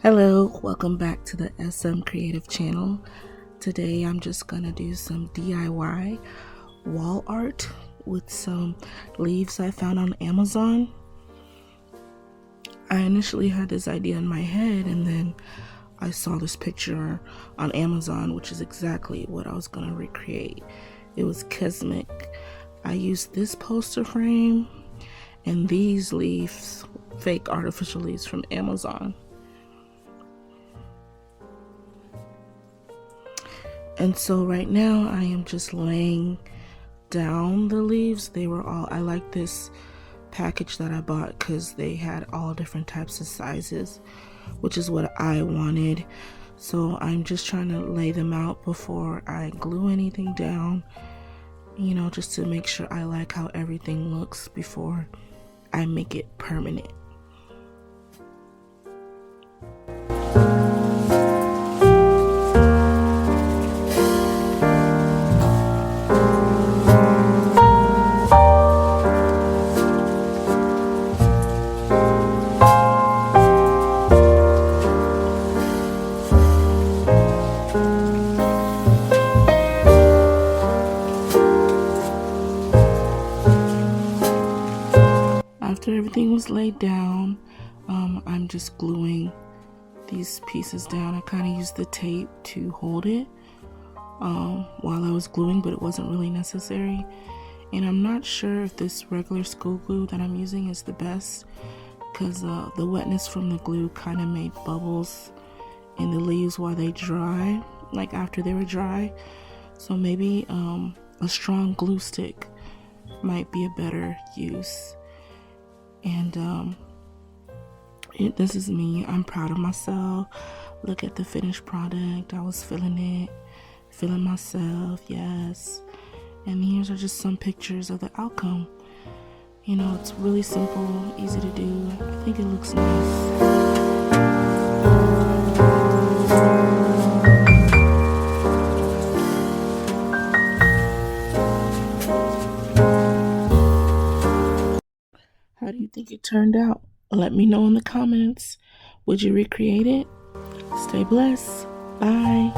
Hello, welcome back to the SM Creative channel. Today I'm just gonna do some DIY wall art with some leaves I found on Amazon. I initially had this idea in my head and then I saw this picture on Amazon, which is exactly what I was gonna recreate. It was cosmic. I used this poster frame and these leaves, fake artificial leaves from Amazon. And so right now I am just laying down the leaves. I like this package that I bought because they had all different types of sizes, which is what I wanted. So I'm just trying to lay them out before I glue anything down, just to make sure I like how everything looks before I make it permanent. After everything was laid down, I'm just gluing these pieces down. I kind of used the tape to hold it while I was gluing, but it wasn't really necessary. And I'm not sure if this regular school glue that I'm using is the best because the wetness from the glue kind of made bubbles in the leaves while they dry, like after they were dry. So maybe a strong glue stick might be a better use. And this is me. I'm proud of myself. Look at the finished product. I was feeling it, feeling myself, yes. And here's are just some pictures of the outcome. It's really simple, easy to do. I think it looks nice. How do you think it turned out? Let me know in the comments. Would you recreate it? Stay blessed. Bye.